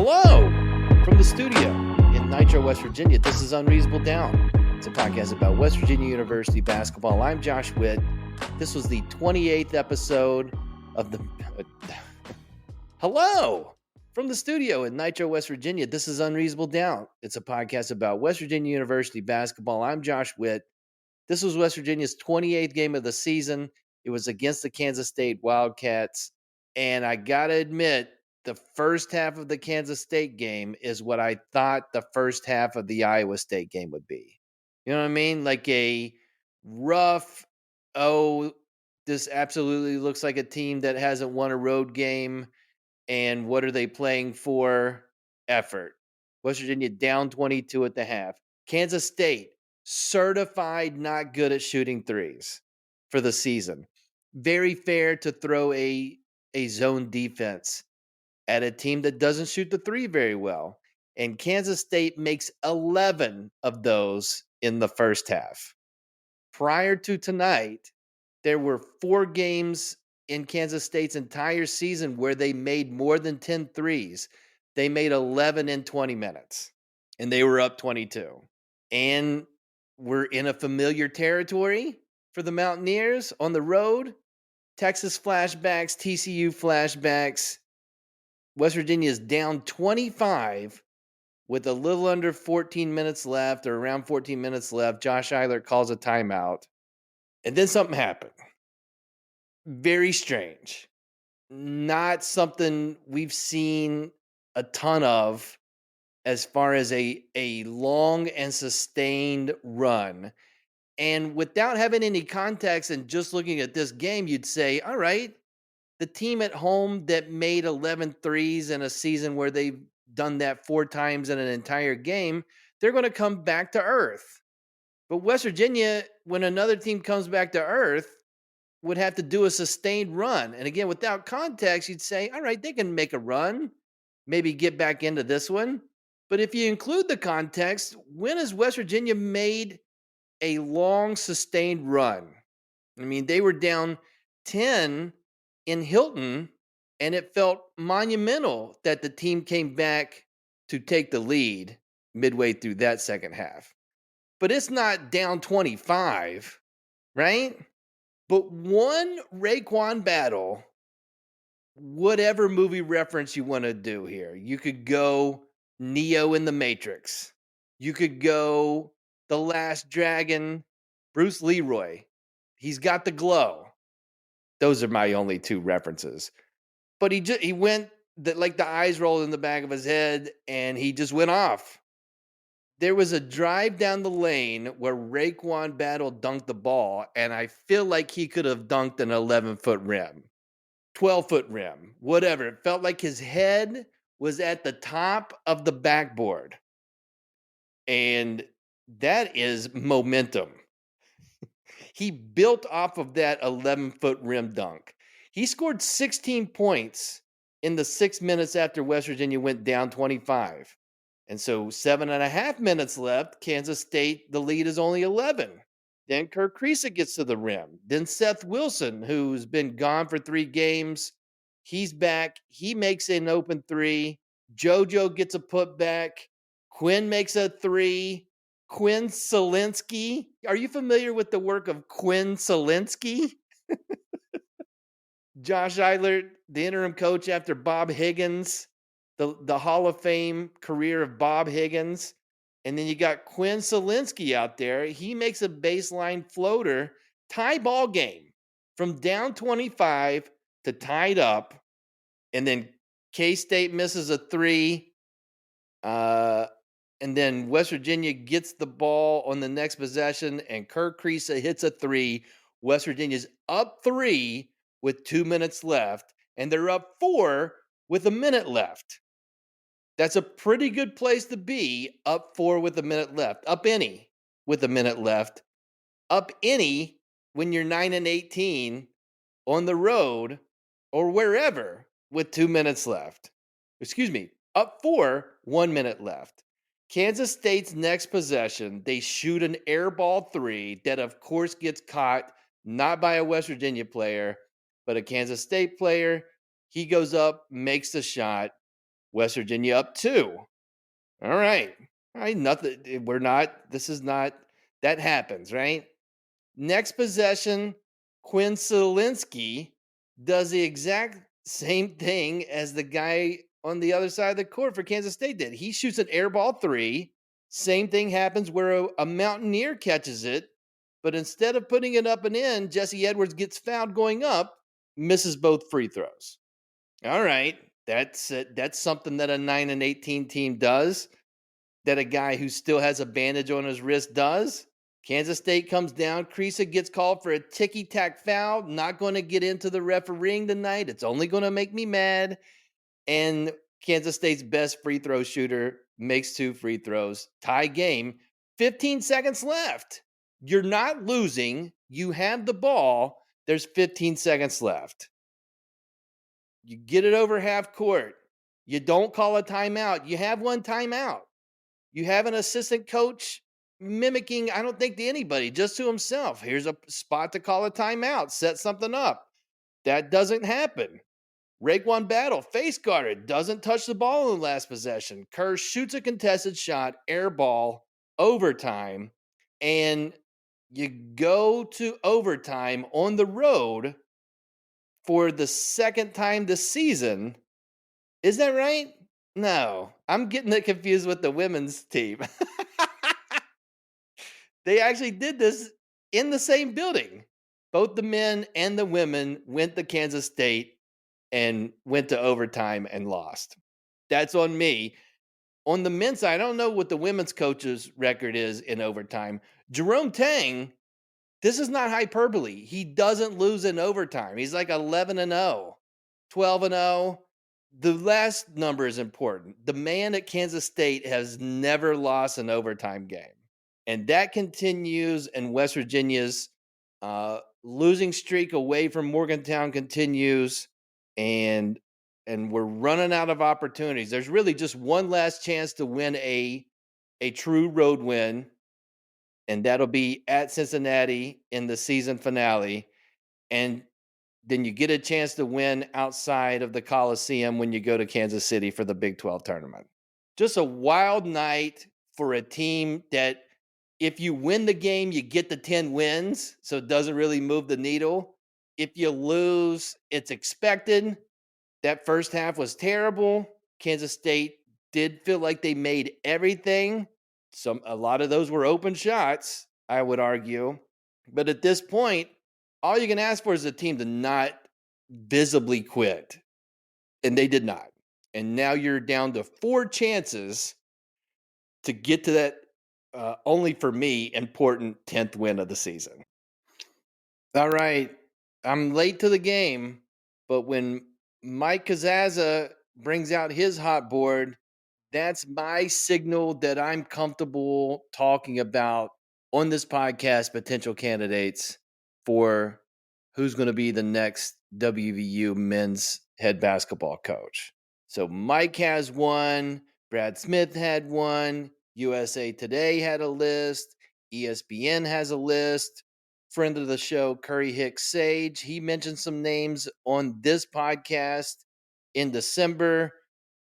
Hello from the studio in Nitro, West Virginia. This is Unreasonable Down. It's a podcast about West Virginia University basketball. I'm Josh Witt. This was the 28th episode of the... Hello from the studio in Nitro, West Virginia. This is Unreasonable Down. It's a podcast about West Virginia University basketball. I'm Josh Witt. This was West Virginia's 28th game of the season. It was against the Kansas State Wildcats. And I got to admit, the first half of the Kansas State game is what I thought the first half of the Iowa State game would be. You know what I mean? Like a rough, this absolutely looks like a team that hasn't won a road game. And what are they playing for? Effort. West Virginia down 22 at the half. Kansas State, certified not good at shooting threes for the season. Very fair to throw a zone defense at a team that doesn't shoot the three very well. And Kansas State makes 11 of those in the first half. Prior to tonight, there were 4 games in Kansas State's entire season where they made more than 10 threes. They made 11 in 20 minutes, and they were up 22. And we're in a familiar territory for the Mountaineers on the road. Texas flashbacks, TCU flashbacks. West Virginia is down 25 with a little under 14 minutes left, or around 14 minutes left. Josh Eilert calls a timeout. And then something happened. Very strange. Not something we've seen a ton of as far as a long and sustained run. And without having any context and just looking at this game, you'd say, all right, the team at home that made 11 threes in a season where they've done that 4 times in an entire game, they're going to come back to earth. But West Virginia, when another team comes back to earth, would have to do a sustained run. And again, without context, you'd say, all right, they can make a run, maybe get back into this one. But if you include the context, when has West Virginia made a long, sustained run? I mean, they were down 10 in Hilton, and it felt monumental that the team came back to take the lead midway through that second half. But it's not down 25, right? But one Raequan battle, whatever movie reference you want to do here, you could go Neo in the Matrix. You could go The Last Dragon, Bruce Leroy. He's got the glow. Those are my only 2 references. But he went, like the eyes rolled in the back of his head, and he just went off. There was a drive down the lane where Raequan Battle dunked the ball, and I feel like he could have dunked an 11-foot rim, 12-foot rim, whatever. It felt like his head was at the top of the backboard. And that is momentum. He built off of that 11-foot rim dunk. He scored 16 points in the 6 minutes after West Virginia went down 25. And so 7.5 minutes left. Kansas State, the lead is only 11. Then Kirk Kriisa gets to the rim. Then Seth Wilson, who's been gone for 3 games, he's back. He makes an open 3. JoJo gets a putback. Quinn makes a 3. Quinn Selinsky. Are you familiar with the work of Quinn Selinsky? Josh Eilert, the interim coach after Bob Higgins, the Hall of Fame career of Bob Higgins. And then you got Quinn Selinsky out there. He makes a baseline floater, tie ball game from down 25 to tied up. And then K-State misses a 3. And then West Virginia gets the ball on the next possession, and Kirk Kriisa hits a 3. West Virginia's up 3 with 2 minutes left, and they're up 4 with a minute left. That's a pretty good place to be, up 4 with a minute left. Up any with a minute left. Up any when you're 9-18 on the road or wherever with 2 minutes left. Excuse me, up 4, 1 minute left. Kansas State's next possession, they shoot an air ball 3 that, of course, gets caught not by a West Virginia player, but a Kansas State player. He goes up, makes the shot. West Virginia up 2. All right. All right. Nothing. We're not. This is not. That happens, right? Next possession, Quinn Selinsky does the exact same thing as the guy on the other side of the court for Kansas State did. He shoots an air ball 3. Same thing happens where a Mountaineer catches it, but instead of putting it up and in, Jesse Edwards gets fouled going up, misses both free throws. All right, that's something that a 9-18 team does. That a guy who still has a bandage on his wrist does. Kansas State comes down. Creasa gets called for a ticky-tack foul. Not going to get into the refereeing tonight. It's only going to make me mad. And Kansas State's best free throw shooter makes 2 free throws. Tie game. 15 seconds left. You're not losing. You have the ball. There's 15 seconds left. You get it over half court. You don't call a timeout. You have one timeout. You have an assistant coach mimicking, I don't think to anybody, just to himself. Here's a spot to call a timeout, set something up. That doesn't happen. Raequan battle, face guarded, doesn't touch the ball in the last possession. Kerr shoots a contested shot, air ball, overtime, and you go to overtime on the road for the second time this season. Is that right? No, I'm getting it confused with the women's team. They actually did this in the same building. Both the men and the women went to Kansas State and went to overtime and lost. That's on me. On the men's side, I don't know what the women's coach's record is in overtime. Jerome Tang, this is not hyperbole. He doesn't lose in overtime. He's like 11-0, 12-0. The last number is important. The man at Kansas State has never lost an overtime game. And that continues, and West Virginia's losing streak away from Morgantown continues, and we're running out of opportunities. There's really just one last chance to win a true road win, and that'll be at Cincinnati in the season finale. And then you get a chance to win outside of the Coliseum when you go to Kansas City for the Big 12 tournament. Just a wild night for a team that if you win the game, you get the 10 wins, so it doesn't really move the needle. If you lose, it's expected. That first half was terrible. Kansas State did feel like they made everything. A lot of those were open shots, I would argue. But at this point, all you can ask for is a team to not visibly quit. And they did not. And now you're down to 4 chances to get to that only for me important 10th win of the season. All right. I'm late to the game, but when Mike Kazaza brings out his hot board, that's my signal that I'm comfortable talking about on this podcast potential candidates for who's going to be the next WVU men's head basketball coach. So Mike has one, Brad Smith had one, USA Today had a list, ESPN has a list. Friend of the show, Curry Hicks Sage, he mentioned some names on this podcast in December.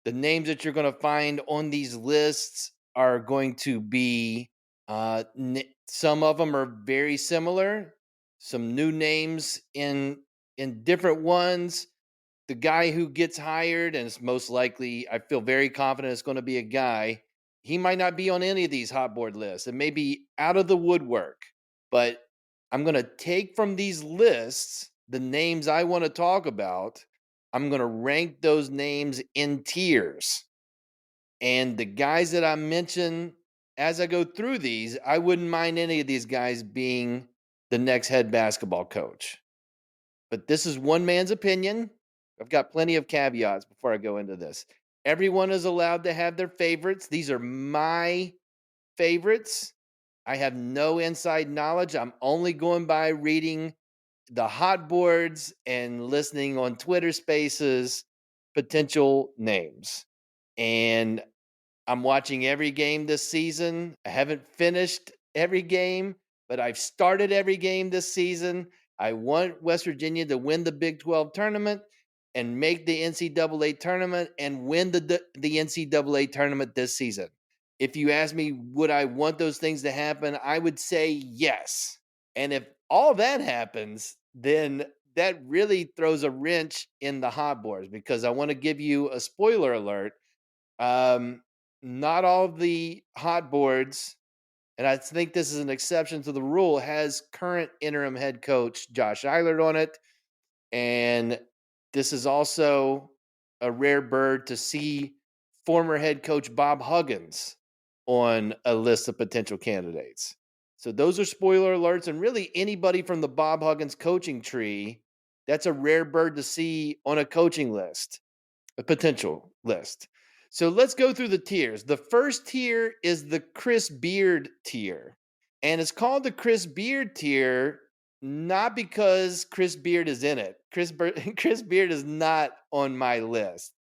The names that you're going to find on these lists are going to be, some of them are very similar, some new names in different ones. The guy who gets hired, and it's most likely, I feel very confident it's going to be a guy, he might not be on any of these hot board lists. It may be out of the woodwork, but I'm going to take from these lists the names I want to talk about. I'm going to rank those names in tiers. And the guys that I mention as I go through these, I wouldn't mind any of these guys being the next head basketball coach. But this is one man's opinion. I've got plenty of caveats before I go into this. Everyone is allowed to have their favorites. These are my favorites. I have no inside knowledge. I'm only going by reading the hot boards and listening on Twitter Spaces, potential names. And I'm watching every game this season. I haven't finished every game, but I've started every game this season. I want West Virginia to win the Big 12 tournament. and make the NCAA tournament and win the NCAA tournament this season. If you ask me, would I want those things to happen? I would say yes. And if all that happens, then that really throws a wrench in the hot boards, because I want to give you a spoiler alert. Um, Not all of the hot boards, and I think this is an exception to the rule, has current interim head coach Josh Eilert on it. And this is also a rare bird to see former head coach Bob Huggins on a list of potential candidates. So those are spoiler alerts, and really anybody from the Bob Huggins coaching tree, that's a rare bird to see on a coaching list, a potential list. So let's go through the tiers. The first tier is the Chris Beard tier. And it's called the Chris Beard tier not because Chris Beard is in it. Chris Beard is not on my list.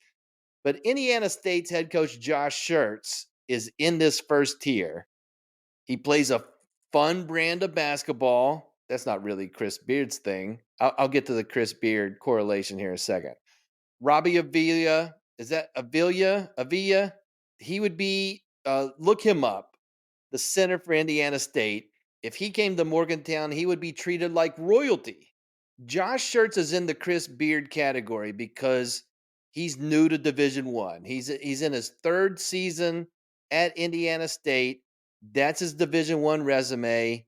But Indiana State's head coach Josh Schertz is in this first tier. He plays a fun brand of basketball. That's not really Chris Beard's thing. I'll get to the Chris Beard correlation here in a second. Robbie Avila, is that Avila? Avila? He would be, look him up, the center for Indiana State. If he came to Morgantown, he would be treated like royalty. Josh Schertz is in the Chris Beard category because he's new to Division One. He's in his third season at Indiana State. That's his Division One resume.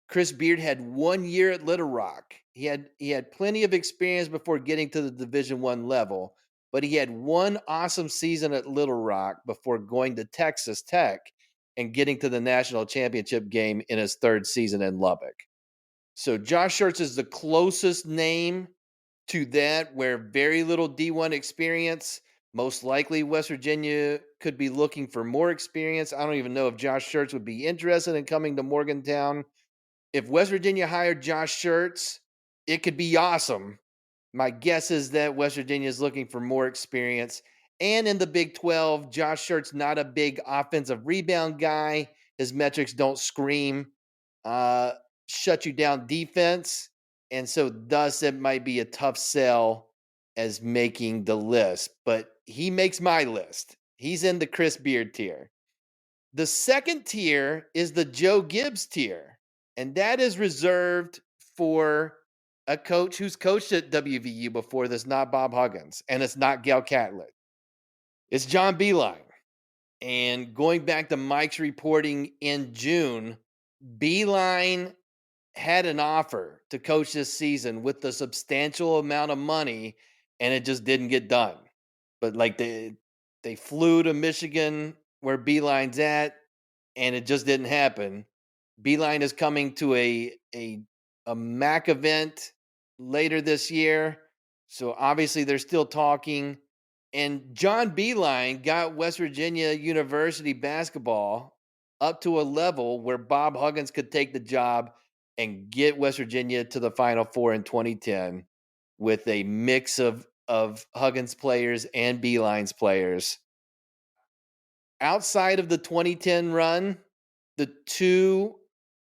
Chris Beard had 1 year at Little Rock. He had plenty of experience before getting to the Division One level, but he had one awesome season at Little Rock before going to Texas Tech and getting to the national championship game in his third season in Lubbock. So Josh Schertz is the closest name to that, where very little D1 experience. Most likely West Virginia could be looking for more experience. I don't even know if Josh Schertz would be interested in coming to Morgantown. If West Virginia hired Josh Schertz, it could be awesome. My guess is that West Virginia is looking for more experience. And in the Big 12, Josh Schertz not a big offensive rebound guy. His metrics don't scream uh, shut you down defense. And so thus it might be a tough sell as making the list. But he makes my list. He's in the Chris Beard tier. The second tier is the Joe Gibbs tier. And that is reserved for a coach who's coached at WVU before this, not Bob Huggins, and it's not Gail Catlett. It's John Beilein. And going back to Mike's reporting in June, Beilein had an offer to coach this season with a substantial amount of money, and it just didn't get done. But like they flew to Michigan where Beilein's at, and it just didn't happen. Beilein is coming to a MAC event later this year. So obviously they're still talking. And John Beilein got West Virginia University basketball up to a level where Bob Huggins could take the job and get West Virginia to the Final Four in 2010 with a mix of Huggins players and Beilein's players. Outside of the 2010 run, the two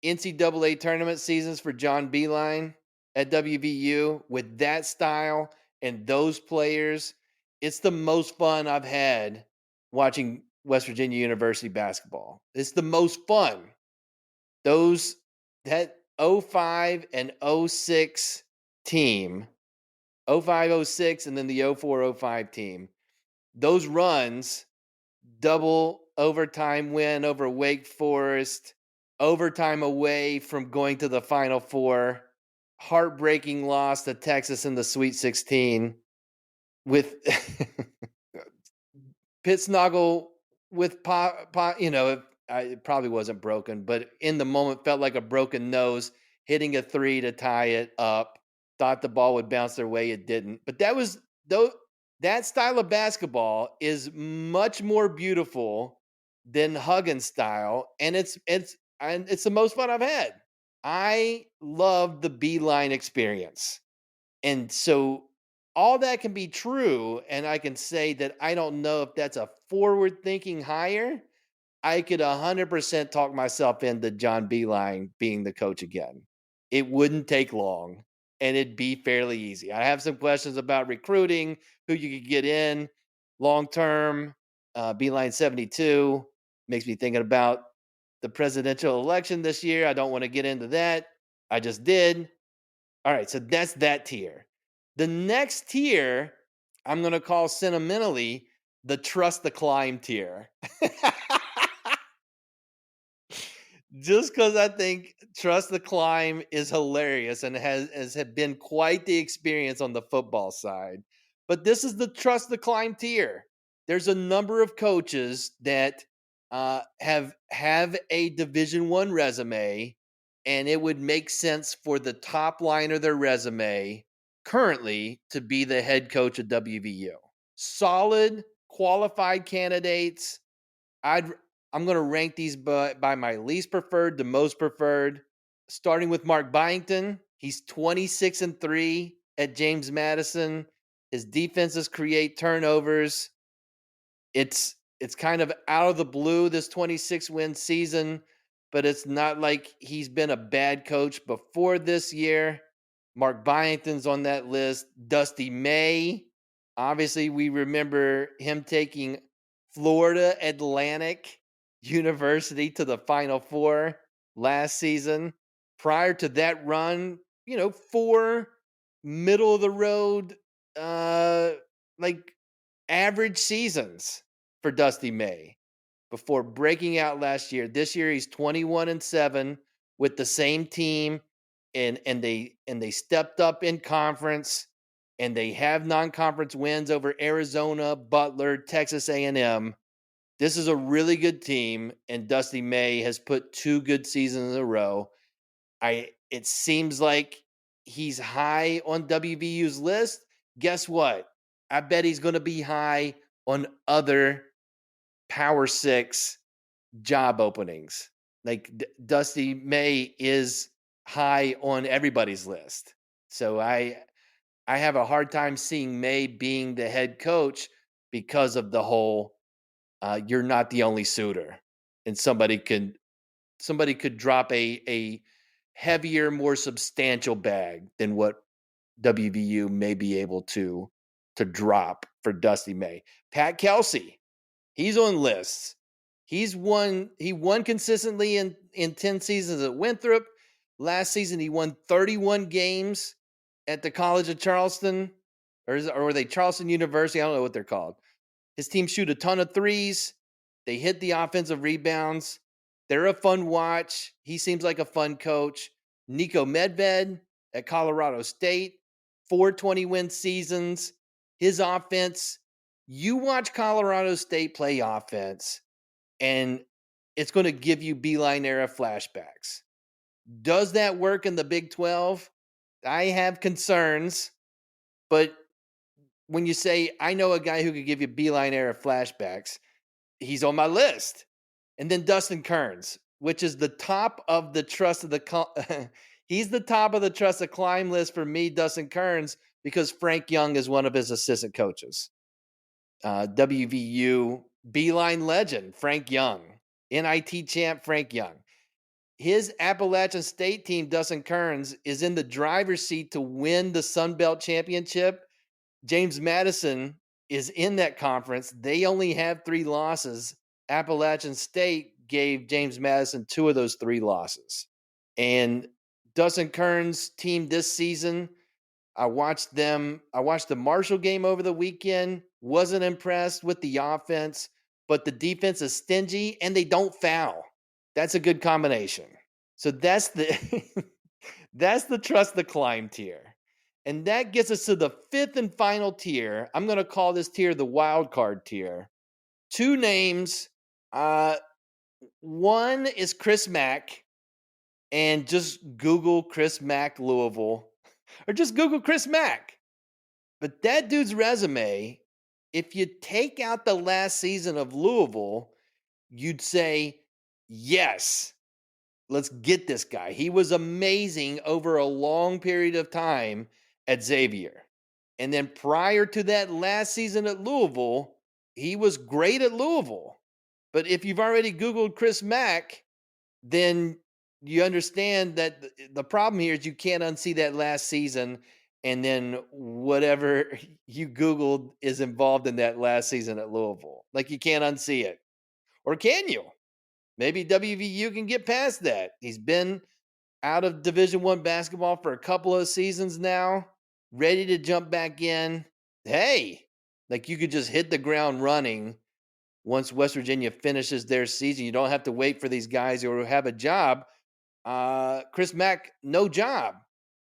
NCAA tournament seasons for John Beilein at WVU with that style and those players, it's the most fun I've had watching West Virginia University basketball. It's the most fun. That 05 and 06 team, 05-06 and then the 04-05 team, those runs, double overtime win over Wake Forest, overtime away from going to the Final Four, heartbreaking loss to Texas in the Sweet 16 with Pittsnoggle with it probably wasn't broken, but in the moment felt like a broken nose, hitting a three to tie it up. Thought the ball would bounce their way, it didn't. But that style of basketball is much more beautiful than Huggins style, and it's the most fun I've had. I love the Beilein experience, and so all that can be true, and I can say that I don't know if that's a forward-thinking hire. I could 100% talk myself into John Beilein being the coach again. It wouldn't take long. and it'd be fairly easy. I have some questions about recruiting, who you could get in long term. Beeline 72 makes me thinking about the presidential election this year. I don't want to get into that. I just did. All right, so that's that tier. The next tier, I'm going to call sentimentally the trust the climb tier. Just because I think Trust the Climb is hilarious and has had been quite the experience on the football side. But this is the Trust the Climb tier. There's a number of coaches that have a Division 1 resume, and it would make sense for the top line of their resume currently to be the head coach of WVU. Solid, qualified candidates. I'd I'm going to rank these by my least preferred to most preferred. Starting with Mark Byington, he's 26-3 at James Madison. His defenses create turnovers. It's kind of out of the blue this 26-win season, but it's not like he's been a bad coach before this year. Mark Byington's on that list. Dusty May, obviously we remember him taking Florida Atlantic University to the Final Four last season. Prior to that run, 4 middle of the road like average seasons for Dusty May before breaking out last year. This year he's 21-7 with the same team, and they stepped up in conference, and they have non-conference wins over Arizona, Butler, Texas A&M. This is a really good team, and Dusty May has put 2 good seasons in a row. It seems like he's high on WVU's list. Guess what? I bet he's going to be high on other Power 6 job openings. Like Dusty May is high on everybody's list. So I have a hard time seeing May being the head coach because of the whole you're not the only suitor, and somebody could drop a heavier, more substantial bag than what WVU may be able to drop for Dusty May. Pat Kelsey, he's on lists. He won consistently in 10 seasons at Winthrop. Last season he won 31 games at the College of Charleston, or were they Charleston University? I don't know what they're called. His team shoot a ton of threes. They hit the offensive rebounds. They're a fun watch. He seems like a fun coach. Nico Medved at Colorado State, 420-win seasons. His offense, you watch Colorado State play offense, and it's going to give you Beeline era flashbacks. Does that work in the Big 12? I have concerns, but when you say, I know a guy who could give you Beeline era flashbacks, he's on my list. And then Dustin Kearns, which is the top of the trust of the he's the top of the trust of climb list for me, Dustin Kearns, because Frank Young is one of his assistant coaches. WVU Beeline legend, Frank Young, NIT champ Frank Young. His Appalachian State team, Dustin Kearns, is in the driver's seat to win the Sun Belt Championship. James Madison is in that conference. They only have 3 losses. Appalachian State gave James Madison 2 of those 3 losses. And Dustin Kearns' team this season, I watched the Marshall game over the weekend. Wasn't impressed with the offense, but the defense is stingy and they don't foul. That's a good combination. So that's the that's the trust the climb tier. And that gets us to the 5th and final tier. I'm going to call this tier the wild card tier. 2 names. One is Chris Mack, and just Google Chris Mack Louisville, or just Google Chris Mack. But that dude's resume, if you take out the last season of Louisville, you'd say, yes, let's get this guy. He was amazing over a long period of time at Xavier. And then prior to that last season at Louisville, he was great at Louisville. But if you've already Googled Chris Mack, then you understand that the problem here is you can't unsee that last season, and then whatever you Googled is involved in that last season at Louisville. Like, you can't unsee it. Or can you? Maybe WVU can get past that. He's been out of Division One basketball for a couple of seasons now, ready to jump back in. Hey, like, you could just hit the ground running once West Virginia finishes their season. You don't have to wait for these guys who have a job. Chris Mack, no job,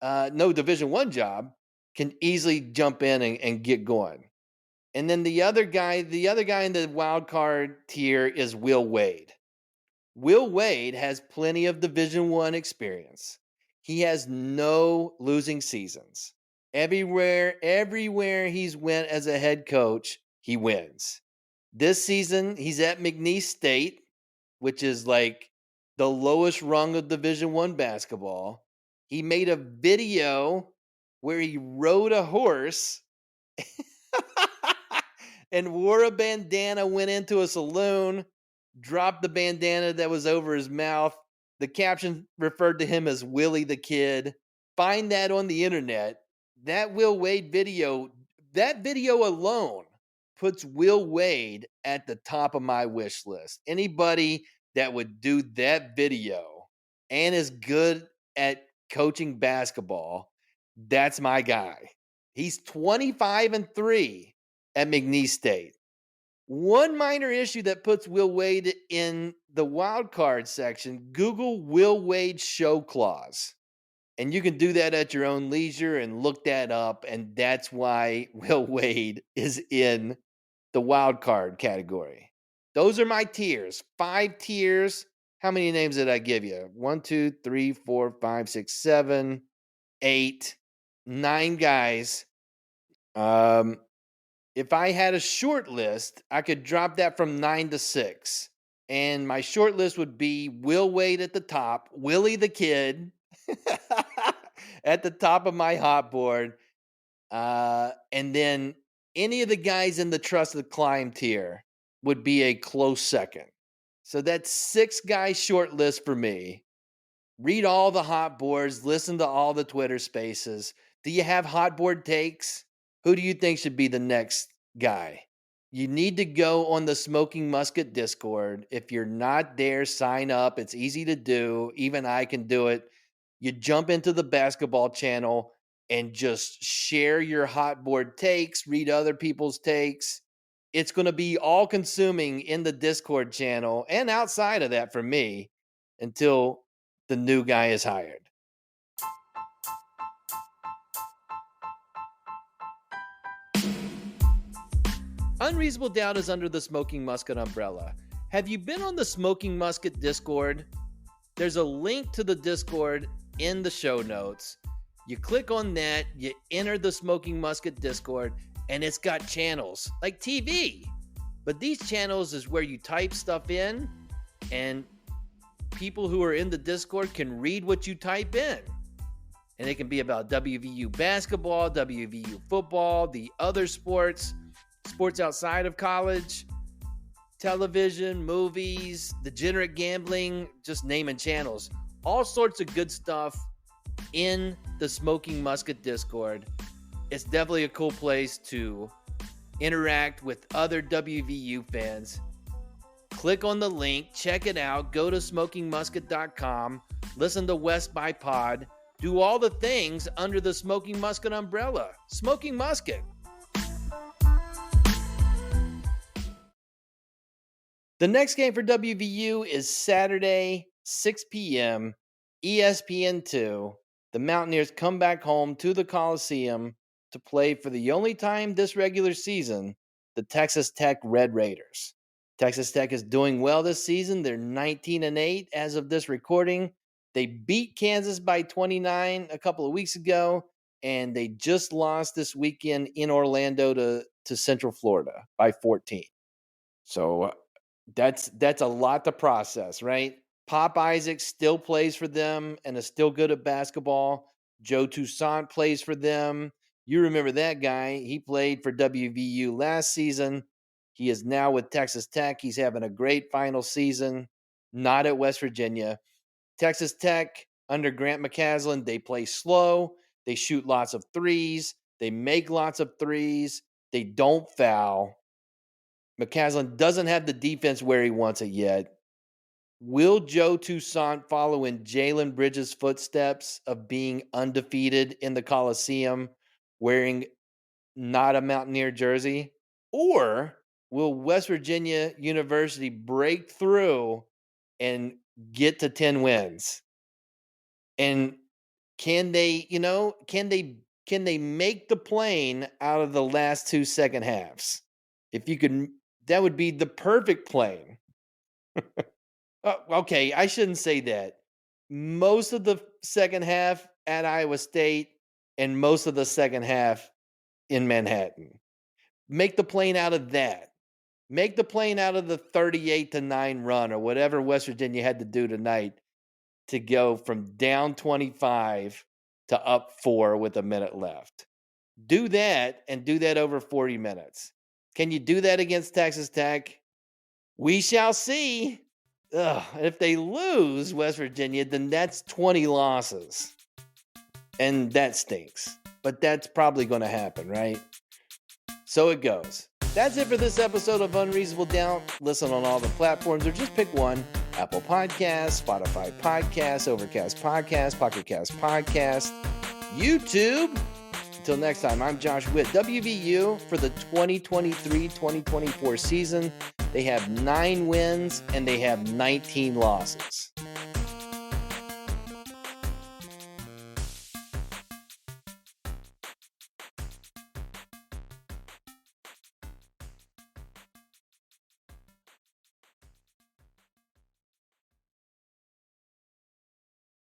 no Division One job, can easily jump in and get going. And then the other guy in the wild card tier is Will Wade. Will Wade has plenty of Division One experience. He has no losing seasons. Everywhere he's went as a head coach, he wins. This season, he's at McNeese State, which is like the lowest rung of Division One basketball. He made a video where he rode a horse and wore a bandana, went into a saloon, dropped the bandana that was over his mouth. The caption referred to him as Willie the Kid. Find that on the internet. That Will Wade video, that video alone puts Will Wade at the top of my wish list. Anybody that would do that video and is good at coaching basketball, that's my guy. He's 25-3 at McNeese State. One minor issue that puts Will Wade in the wild card section: Google Will Wade show clause. And you can do that at your own leisure and look that up. And that's why Will Wade is in the wild card category. Those are my tiers. 5 tiers. How many names did I give you? 1, 2, 3, 4, 5, 6, 7, 8, 9 guys. If I had a short list, I could drop that from 9 to 6. And my short list would be Will Wade at the top, Willie the Kid at the top of my hot board. And then any of the guys in the Trusted Climb tier would be a close second. So that's 6 guy short list for me. Read all the hot boards, listen to all the Twitter spaces. Do you have hot board takes? Who do you think should be the next guy? You need to go on the Smoking Musket Discord. If you're not there, sign up. It's easy to do. Even I can do it. You jump into the basketball channel and just share your hot board takes, read other people's takes. It's going to be all consuming in the Discord channel and outside of that for me until the new guy is hired. Unreasonable Doubt is under the Smoking Musket umbrella. Have you been on the Smoking Musket Discord? There's a link to the Discord in the show notes. You click on that, you enter the Smoking Musket Discord, and it's got channels like TV. But these channels is where you type stuff in, and people who are in the Discord can read what you type in. And it can be about WVU basketball, WVU football, the other sports outside of college, television, movies, degenerate gambling, just naming channels. All sorts of good stuff in the Smoking Musket Discord. It's definitely a cool place to interact with other WVU fans. Click on the link, check it out, go to smokingmusket.com, listen to West by Pod, do all the things under the Smoking Musket umbrella. Smoking Musket. The next game for WVU is Saturday, 6 p.m., ESPN2. The Mountaineers come back home to the Coliseum to play for the only time this regular season, the Texas Tech Red Raiders. Texas Tech is doing well this season. They're 19-8 as of this recording. They beat Kansas by 29 a couple of weeks ago, and they just lost this weekend in Orlando to Central Florida by 14. So that's a lot to process, right? Pop Isaac still plays for them and is still good at basketball. Joe Toussaint plays for them. You remember that guy. He played for WVU last season. He is now with Texas Tech. He's having a great final season, not at West Virginia. Texas Tech under Grant McCasland, they play slow. They shoot lots of threes. They make lots of threes. They don't foul. McCasland doesn't have the defense where he wants it yet. Will Joe Toussaint follow in Jalen Bridges' footsteps of being undefeated in the Coliseum, wearing not a Mountaineer jersey? Or will West Virginia University break through and get to 10 wins? And can they make the plane out of the last 2 second halves? If you could, that would be the perfect plane. Okay, I shouldn't say that. Most of the second half at Iowa State and most of the second half in Manhattan. Make the plane out of that. Make the plane out of the 38-9 run or whatever West Virginia had to do tonight to go from down 25 to up 4 with a minute left. Do that and do that over 40 minutes. Can you do that against Texas Tech? We shall see. If they lose West Virginia, then that's 20 losses. And that stinks. But that's probably going to happen, right? So it goes. That's it for this episode of Unreasonable Doubt. Listen on all the platforms or just pick one. Apple Podcasts, Spotify Podcasts, Overcast Podcasts, Pocket Cast Podcasts, YouTube. Until next time, I'm Josh Witt. WVU for the 2023-2024 season. They have 9 wins and they have 19 losses.